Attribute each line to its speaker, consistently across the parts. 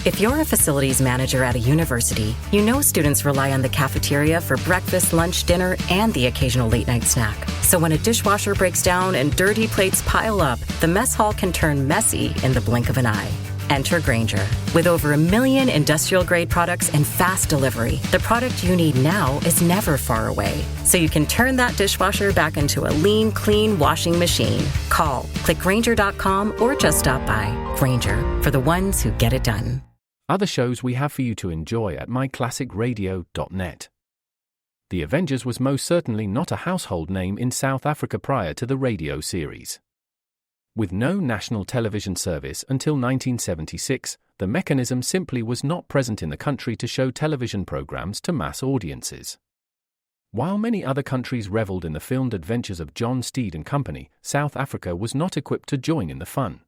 Speaker 1: If you're a facilities manager at a university, you know students rely on the cafeteria for breakfast, lunch, dinner, and the occasional late-night snack. So when a dishwasher breaks down and dirty plates pile up, the mess hall can turn messy in the blink of an eye. Enter Grainger. With over 1 million industrial-grade products and fast delivery, the product you need now is never far away. So you can turn that dishwasher back into a lean, clean washing machine. Call, click Grainger.com, or just stop by. Grainger, for the ones who get it done.
Speaker 2: Other shows we have for you to enjoy at myclassicradio.net. The Avengers was most certainly not a household name in South Africa prior to the radio series. With no national television service until 1976, the mechanism simply was not present in the country to show television programs to mass audiences. While many other countries reveled in the filmed adventures of John Steed and company, South Africa was not equipped to join in the fun.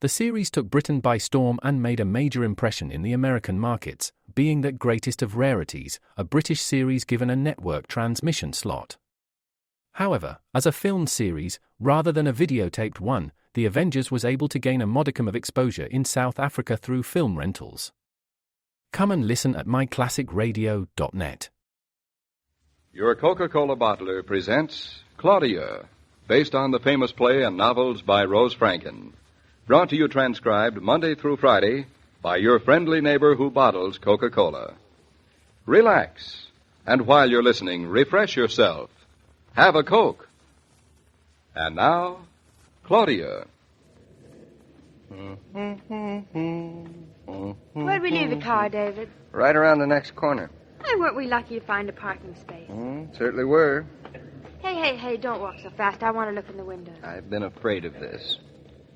Speaker 2: The series took Britain by storm and made a major impression in the American markets, being that greatest of rarities, a British series given a network transmission slot. However, as a filmed series, rather than a videotaped one, The Avengers was able to gain a modicum of exposure in South Africa through film rentals. Come and listen at myclassicradio.net.
Speaker 3: Your Coca-Cola bottler presents Claudia, based on the famous play and novels by Rose Franken. Brought to you transcribed Monday through Friday by your friendly neighbor who bottles Coca-Cola. Relax, and while you're listening, refresh yourself. Have a Coke. And now, Claudia.
Speaker 4: Where'd we leave the car, David?
Speaker 5: Right around the next corner.
Speaker 4: Hey, weren't we lucky to find a parking space?
Speaker 5: Certainly were.
Speaker 4: Hey, don't walk so fast. I want to look in the window.
Speaker 5: I've been afraid of this.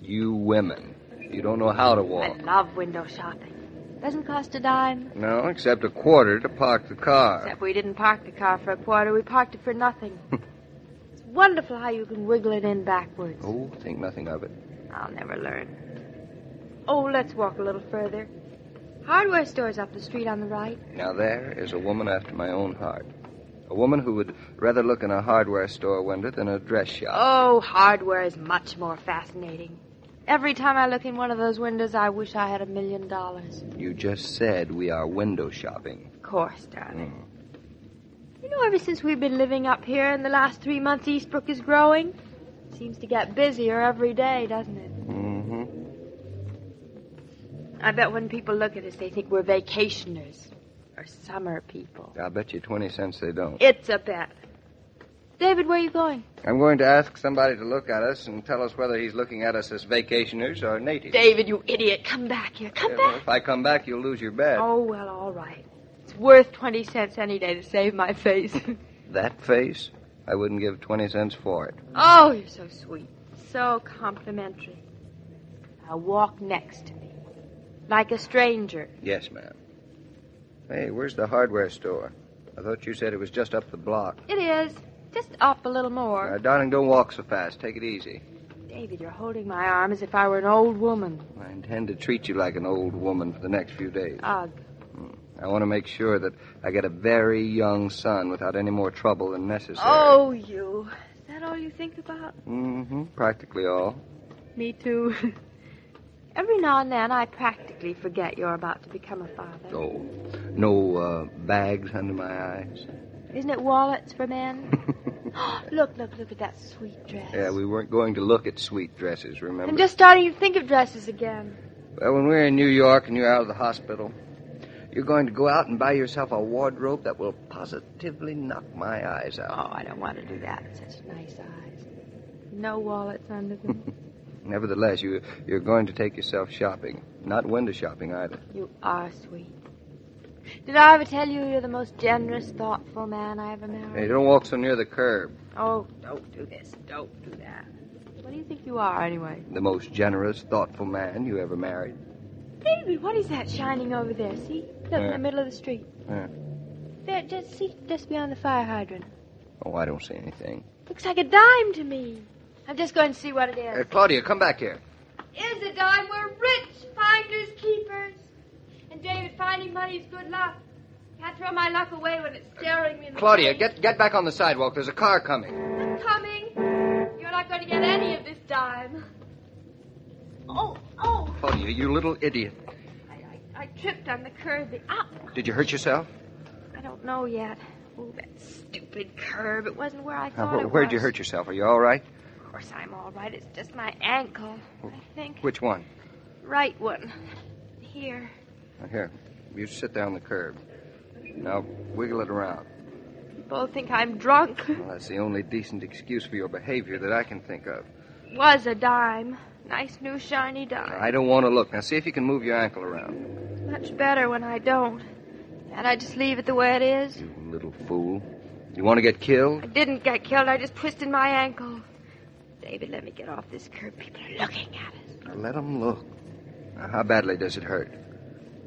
Speaker 5: You women. You don't know how to walk.
Speaker 4: I love window shopping. Doesn't cost a dime.
Speaker 5: No, except a quarter to park the car.
Speaker 4: Except we didn't park the car for a quarter. We parked it for nothing. It's wonderful how you can wiggle it in backwards.
Speaker 5: Oh, think nothing of it.
Speaker 4: I'll never learn. Oh, let's walk a little further. Hardware store's up the street on the right.
Speaker 5: Now there is a woman after my own heart. A woman who would rather look in a hardware store window than a dress shop.
Speaker 4: Oh, hardware is much more fascinating. Every time I look in one of those windows, I wish I had $1 million.
Speaker 5: You just said we are window shopping.
Speaker 4: Of course, darling. You know, ever since we've been living up here in the last 3 months, Eastbrook is growing. Seems to get busier every day, doesn't it?
Speaker 5: Mm-hmm.
Speaker 4: I bet when people look at us, they think we're vacationers or summer people.
Speaker 5: I'll bet you 20 cents they don't.
Speaker 4: It's a bet. David, where are you going?
Speaker 5: I'm going to ask somebody to look at us and tell us whether he's looking at us as vacationers or natives.
Speaker 4: David, you idiot. Come back here. Come back.
Speaker 5: Well, if I come back, you'll lose your bet.
Speaker 4: Oh, well, all right. It's worth 20 cents any day to save my face.
Speaker 5: That face? I wouldn't give 20 cents for it.
Speaker 4: Oh, you're so sweet. So complimentary. Now walk next to me. Like a stranger.
Speaker 5: Yes, ma'am. Hey, where's the hardware store? I thought you said it was just up the block.
Speaker 4: It is. Just up a little more.
Speaker 5: Darling, don't walk so fast. Take it easy.
Speaker 4: David, you're holding my arm as if I were an old woman.
Speaker 5: I intend to treat you like an old woman for the next few days.
Speaker 4: Ugh.
Speaker 5: I want to make sure that I get a very young son without any more trouble than necessary.
Speaker 4: Oh, you. Is that all you think about?
Speaker 5: Mm-hmm. Practically all.
Speaker 4: Me too. Every now and then I practically forget you're about to become a father.
Speaker 5: Oh, no bags under my eyes.
Speaker 4: Isn't it wallets for men? Look at that sweet dress.
Speaker 5: Yeah, we weren't going to look at sweet dresses, remember?
Speaker 4: I'm just starting to think of dresses again.
Speaker 5: Well, when we're in New York and you're out of the hospital, you're going to go out and buy yourself a wardrobe that will positively knock my eyes out.
Speaker 4: Oh, I don't want to do that. Such nice eyes. No wallets under them.
Speaker 5: Nevertheless, you're going to take yourself shopping. Not window shopping, either.
Speaker 4: You are sweet. Did I ever tell you you're the most generous, thoughtful man I ever married?
Speaker 5: Hey, don't walk so near the curb.
Speaker 4: Oh, don't do this. Don't do that. What do you think you are, anyway?
Speaker 5: The most generous, thoughtful man you ever married.
Speaker 4: David, what is that shining over there? See? Look, in the middle of the street. There, just beyond the fire hydrant.
Speaker 5: Oh, I don't see anything.
Speaker 4: Looks like a dime to me. I'm just going to see what it is.
Speaker 5: Claudia, come back here.
Speaker 4: Is a dime. We're rich. Finders, keepers. And, David, finding money's good luck. Can't throw my luck away when it's staring me in the
Speaker 5: Claudia,
Speaker 4: face.
Speaker 5: get back on the sidewalk. There's a car coming.
Speaker 4: I'm coming. You're not going to get any of this dime. Oh.
Speaker 5: Claudia, you little idiot.
Speaker 4: I I tripped on the curb.
Speaker 5: Did you hurt yourself?
Speaker 4: I don't know yet. Oh, that stupid curb. It wasn't where I thought it was.
Speaker 5: Where'd you hurt yourself? Are you all right?
Speaker 4: Of course I'm all right. It's just my ankle, I think.
Speaker 5: Which one?
Speaker 4: Right one. Here.
Speaker 5: Here. You sit there on the curb. Now, wiggle it around.
Speaker 4: You both think I'm drunk.
Speaker 5: Well, that's the only decent excuse for your behavior that I can think of.
Speaker 4: Was a dime. Nice new shiny dime.
Speaker 5: I don't want to look. Now, see if you can move your ankle around.
Speaker 4: Much better when I don't. Can't I just leave it the way it is?
Speaker 5: You little fool. You want to get killed?
Speaker 4: I didn't get killed. I just twisted my ankle. David, let me get off this curb. People are looking at us.
Speaker 5: Now, let them look. Now, how badly does it hurt?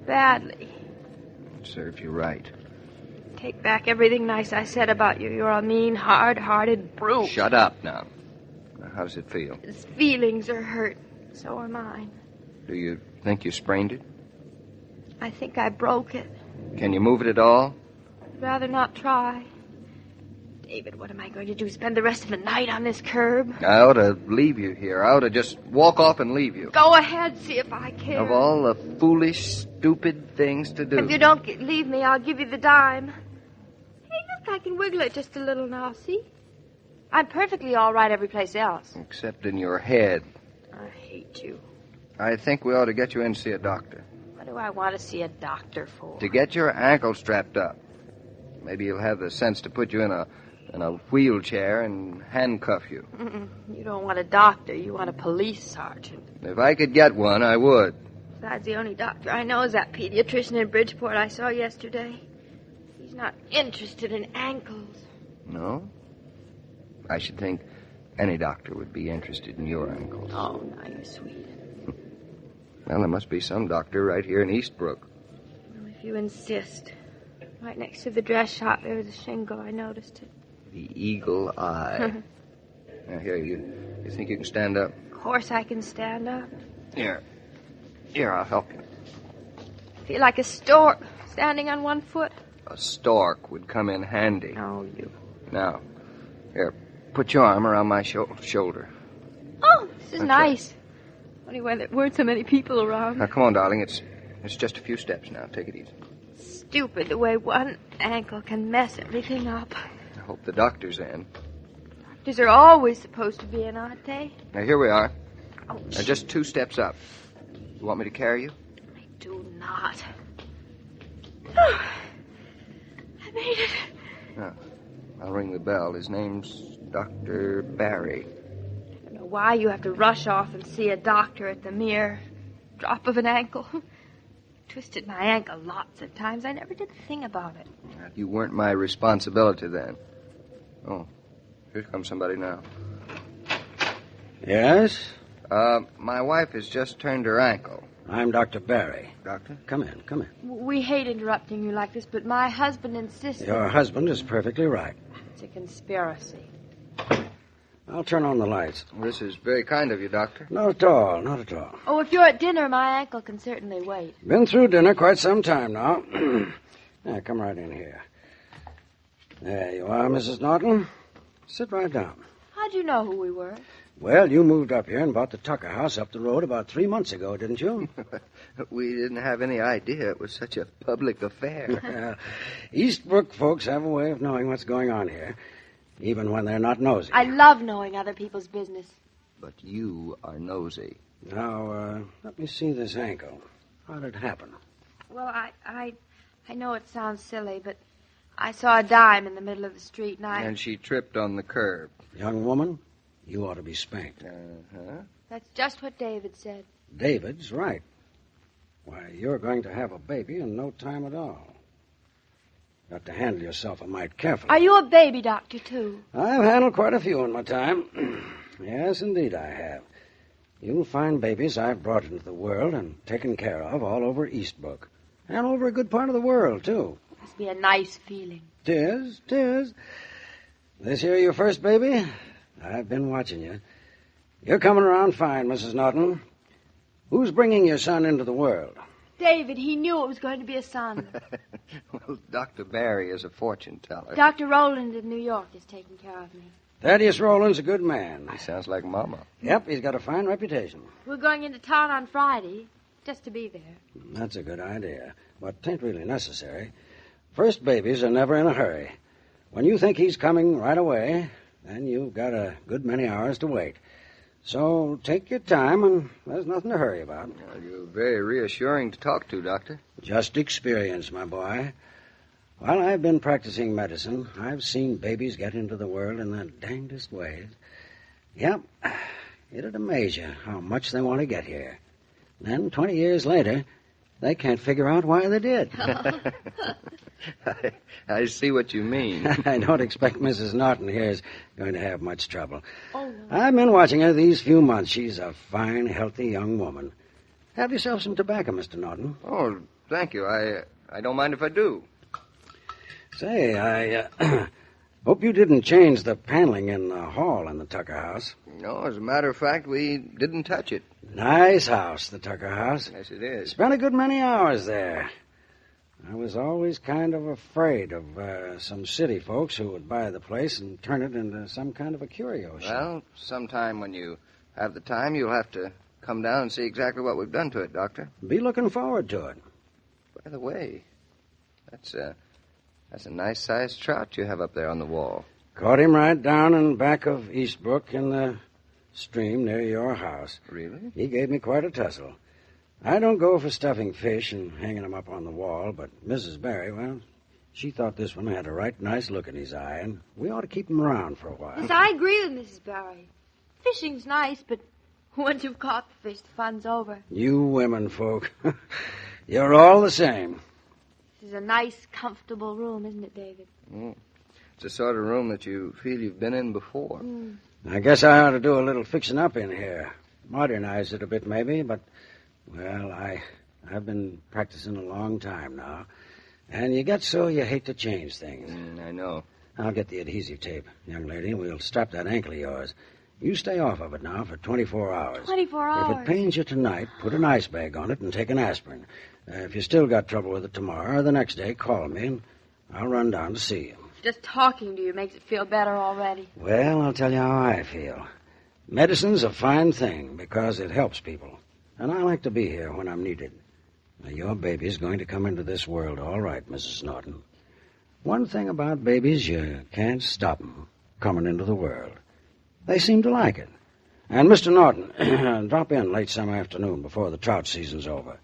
Speaker 4: Badly.
Speaker 5: It serves you right.
Speaker 4: Take back everything nice I said about you. You're a mean, hard-hearted brute.
Speaker 5: Shut up now. Now, how does it feel?
Speaker 4: His feelings are hurt. So are mine.
Speaker 5: Do you think you sprained it?
Speaker 4: I think I broke it.
Speaker 5: Can you move it at all?
Speaker 4: I'd rather not try. David, what am I going to do? Spend the rest of the night on this curb?
Speaker 5: I ought to leave you here. I ought to just walk off and leave you.
Speaker 4: Go ahead, see if I care.
Speaker 5: Of all the foolish, stupid things to do.
Speaker 4: If you don't leave me, I'll give you the dime. Hey, look, I can wiggle it just a little now, see? I'm perfectly all right every place else.
Speaker 5: Except in your head.
Speaker 4: I hate you.
Speaker 5: I think we ought to get you in to see a doctor.
Speaker 4: What do I want to see a doctor for?
Speaker 5: To get your ankle strapped up. Maybe he'll have the sense to put you in a wheelchair and handcuff you.
Speaker 4: You don't want a doctor. You want a police sergeant.
Speaker 5: If I could get one, I would.
Speaker 4: Besides, the only doctor I know is that pediatrician in Bridgeport I saw yesterday. He's not interested in ankles.
Speaker 5: No? I should think any doctor would be interested in your ankles.
Speaker 4: Oh, now you're sweet.
Speaker 5: Well, there must be some doctor right here in Eastbrook.
Speaker 4: Well, if you insist. Right next to the dress shop, there was a shingle. I noticed it.
Speaker 5: The eagle eye. Now, here, you think you can stand up?
Speaker 4: Of course I can stand up.
Speaker 5: Here, I'll help you.
Speaker 4: I feel like a stork standing on one foot.
Speaker 5: A stork would come in handy.
Speaker 4: Oh, you.
Speaker 5: Now, here, put your arm around my shoulder.
Speaker 4: Oh, this is
Speaker 5: That's
Speaker 4: nice. Only when there weren't so many people around.
Speaker 5: Now, come on, darling. It's just a few steps now. Take it easy.
Speaker 4: Stupid the way one ankle can mess everything up.
Speaker 5: I hope the doctor's in.
Speaker 4: Doctors are always supposed to be in, aren't they?
Speaker 5: Now, here we are.
Speaker 4: Ouch.
Speaker 5: Now, just 2 steps up. You want me to carry you?
Speaker 4: I do not. I made it.
Speaker 5: No. I'll ring the bell. His name's Dr. Barry.
Speaker 4: I don't know why you have to rush off and see a doctor at the mere drop of an ankle. Twisted my ankle lots of times. I never did a thing about it.
Speaker 5: You weren't my responsibility then. Oh, here comes somebody now.
Speaker 6: Yes?
Speaker 5: My wife has just turned her ankle.
Speaker 6: I'm Dr. Barry.
Speaker 5: Doctor?
Speaker 6: Come in, come in.
Speaker 4: We hate interrupting you like this, but my husband insists.
Speaker 6: Your husband is perfectly right.
Speaker 4: It's a conspiracy.
Speaker 6: I'll turn on the lights.
Speaker 5: This is very kind of you, Doctor.
Speaker 6: Not at all, not at all.
Speaker 4: Oh, if you're at dinner, my ankle can certainly wait.
Speaker 6: Been through dinner quite some time now. Now, come right in here. There you are, Mrs. Norton. Sit right down.
Speaker 4: How'd you know who we were?
Speaker 6: Well, you moved up here and bought the Tucker house up the road about 3 months ago, didn't you?
Speaker 5: We didn't have any idea it was such a public affair.
Speaker 6: Eastbrook folks have a way of knowing what's going on here, even when they're not nosy.
Speaker 4: I love knowing other people's business.
Speaker 5: But you are nosy.
Speaker 6: Now, let me see this ankle. How did it happen?
Speaker 4: Well, I know it sounds silly, but I saw a dime in the middle of the street,
Speaker 5: And she tripped on the curb.
Speaker 6: Young woman, you ought to be spanked.
Speaker 5: Uh-huh.
Speaker 4: That's just what David said.
Speaker 6: David's right. Why, you're going to have a baby in no time at all. Got to handle yourself a mite carefully.
Speaker 4: Are you a baby doctor, too?
Speaker 6: I've handled quite a few in my time. Yes, indeed I have. You'll find babies I've brought into the world and taken care of all over Eastbrook. And over a good part of the world, too.
Speaker 4: Must be a nice feeling.
Speaker 6: 'Tis. This here your first baby? I've been watching you. You're coming around fine, Mrs. Norton. Who's bringing your son into the world?
Speaker 4: David, he knew it was going to be a son.
Speaker 5: Well, Dr. Barry is a fortune teller.
Speaker 4: Dr. Rowland in New York is taking care of me.
Speaker 6: Thaddeus Rowland's a good man.
Speaker 5: He sounds like Mama.
Speaker 6: Yep, he's got a fine reputation.
Speaker 4: We're going into town on Friday. just to be there.
Speaker 6: That's a good idea, but 'tain't really necessary. First babies are never in a hurry. When you think he's coming right away, then you've got a good many hours to wait. So take your time, and there's nothing to hurry about.
Speaker 5: Well, you're very reassuring to talk to, Doctor.
Speaker 6: Just experience, my boy. While I've been practicing medicine, I've seen babies get into the world in the dangdest ways. Yep, it'd amaze you how much they want to get here. Then, 20 years later, they can't figure out why they did.
Speaker 5: I see what you mean.
Speaker 6: I don't expect Mrs. Norton here is going to have much trouble.
Speaker 4: Oh, no.
Speaker 6: I've been watching her these few months. She's a fine, healthy young woman. Have yourself some tobacco, Mr. Norton.
Speaker 5: Oh, thank you. I don't mind if I do.
Speaker 6: Say, I hope you didn't change the paneling in the hall in the Tucker house.
Speaker 5: No, as a matter of fact, we didn't touch it.
Speaker 6: Nice house, the Tucker house.
Speaker 5: Yes, it is.
Speaker 6: Spent a good many hours there. I was always kind of afraid of some city folks who would buy the place and turn it into some kind of a curio shop.
Speaker 5: Well, sometime when you have the time, you'll have to come down and see exactly what we've done to it, Doctor.
Speaker 6: Be looking forward to it.
Speaker 5: By the way, that's a nice-sized trout you have up there on the wall.
Speaker 6: Caught him right down in back of Eastbrook in the stream near your house.
Speaker 5: Really?
Speaker 6: He gave me quite a tussle. I don't go for stuffing fish and hanging them up on the wall, but Mrs. Barry, well, she thought this one had a right nice look in his eye, and we ought to keep him around for a while.
Speaker 4: Yes, I agree with Mrs. Barry. Fishing's nice, but once you've caught the fish, the fun's over.
Speaker 6: You women folk, you're all the same.
Speaker 4: This is a nice, comfortable room, isn't it, David?
Speaker 5: Mm. It's the sort of room that you feel you've been in before.
Speaker 4: Mm.
Speaker 6: I guess I ought to do a little fixing up in here. Modernize it a bit, maybe, but, well, I've been practicing a long time now. And you get so you hate to change things.
Speaker 5: I know.
Speaker 6: I'll get the adhesive tape, young lady. We'll strap that ankle of yours. You stay off of it now for 24 hours.
Speaker 4: 24 hours?
Speaker 6: If it pains you tonight, put an ice bag on it and take an aspirin. If you still got trouble with it tomorrow or the next day, call me and I'll run down to see you.
Speaker 4: Just talking to you makes it feel better already.
Speaker 6: Well, I'll tell you how I feel. Medicine's a fine thing because it helps people. And I like to be here when I'm needed. Now, your baby's going to come into this world all right, Mrs. Norton. One thing about babies, you can't stop them coming into the world. They seem to like it. And, Mr. Norton, drop in late some afternoon before the trout season's over.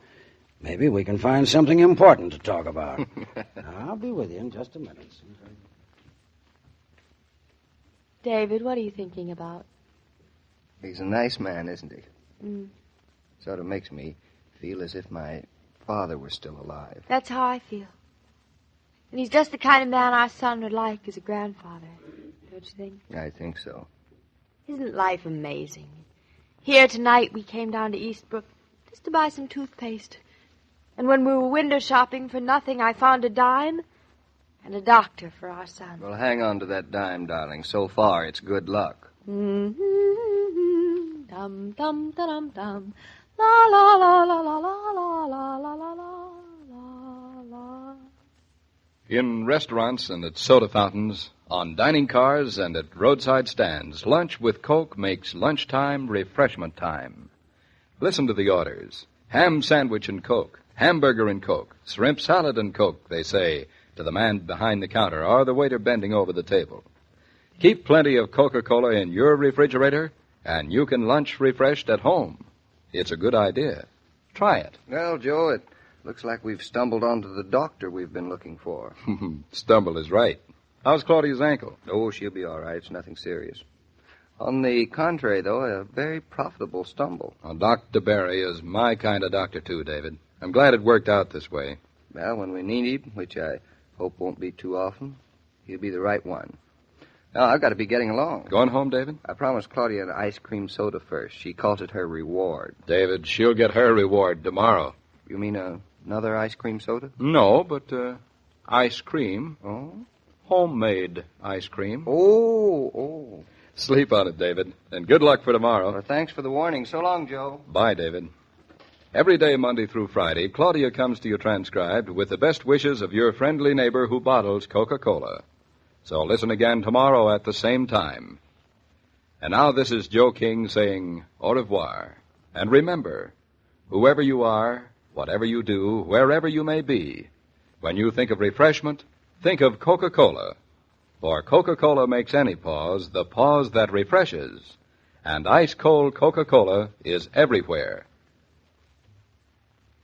Speaker 6: Maybe we can find something important to talk about. I'll be with you in just a minute.
Speaker 4: David, what are you thinking about?
Speaker 5: He's a nice man, isn't he?
Speaker 4: Mm.
Speaker 5: Sort of makes me feel as if my father were still alive.
Speaker 4: That's how I feel. And he's just the kind of man our son would like as a grandfather, don't you think?
Speaker 5: I think so.
Speaker 4: Isn't life amazing? Here tonight we came down to Eastbrook just to buy some toothpaste. And when we were window shopping for nothing, I found a dime and a doctor for our son.
Speaker 5: Well, hang on to that dime, darling. So far, it's good luck.
Speaker 4: Mm-hmm. Dum dum da dum dum. La la la la la la la la la la la la.
Speaker 3: In restaurants and at soda fountains, on dining cars and at roadside stands, lunch with Coke makes lunchtime refreshment time. Listen to the orders. Ham sandwich and Coke, hamburger and Coke, shrimp salad and Coke, they say, to the man behind the counter or the waiter bending over the table. Keep plenty of Coca-Cola in your refrigerator, and you can lunch refreshed at home. It's a good idea. Try it.
Speaker 5: Well, Joe, it looks like we've stumbled onto the doctor we've been looking for.
Speaker 3: Stumble is right. How's Claudia's ankle?
Speaker 5: Oh, she'll be all right. It's nothing serious. On the contrary, though, a very profitable stumble.
Speaker 3: Well, Dr. Barry is my kind of doctor, too, David. I'm glad it worked out this way.
Speaker 5: Well, when we need him, which I hope won't be too often, he'll be the right one. Now, I've got to be getting along.
Speaker 3: Going home, David?
Speaker 5: I promised Claudia an ice cream soda first. She calls it her reward.
Speaker 3: David, she'll get her reward tomorrow.
Speaker 5: You mean another ice cream soda?
Speaker 3: No, but ice cream.
Speaker 5: Oh?
Speaker 3: Homemade ice cream.
Speaker 5: Oh.
Speaker 3: Sleep on it, David, and good luck for tomorrow.
Speaker 5: Well, thanks for the warning. So long, Joe.
Speaker 3: Bye, David. Every day, Monday through Friday, Claudia comes to you transcribed with the best wishes of your friendly neighbor who bottles Coca-Cola. So listen again tomorrow at the same time. And now this is Joe King saying au revoir. And remember, Whoever you are, whatever you do, wherever you may be, when you think of refreshment, think of Coca-Cola. For Coca-Cola makes any pause the pause that refreshes. And ice-cold Coca-Cola is everywhere.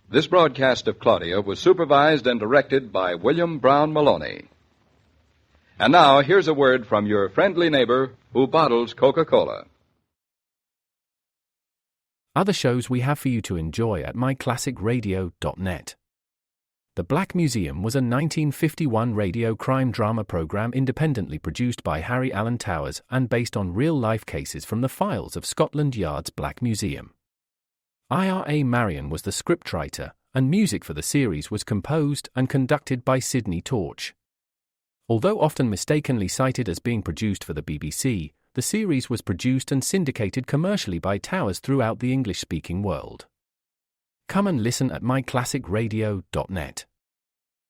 Speaker 3: This broadcast of Claudia was supervised and directed by William Brown Maloney. And now, here's a word from your friendly neighbor who bottles Coca-Cola.
Speaker 2: Other shows we have for you to enjoy at myclassicradio.net. The Black Museum was a 1951 radio crime drama program independently produced by Harry Alan Towers and based on real-life cases from the files of Scotland Yard's Black Museum. Ira Marion was the scriptwriter, and music for the series was composed and conducted by Sidney Torch. Although often mistakenly cited as being produced for the BBC, the series was produced and syndicated commercially by Towers throughout the English-speaking world. Come and listen at myclassicradio.net.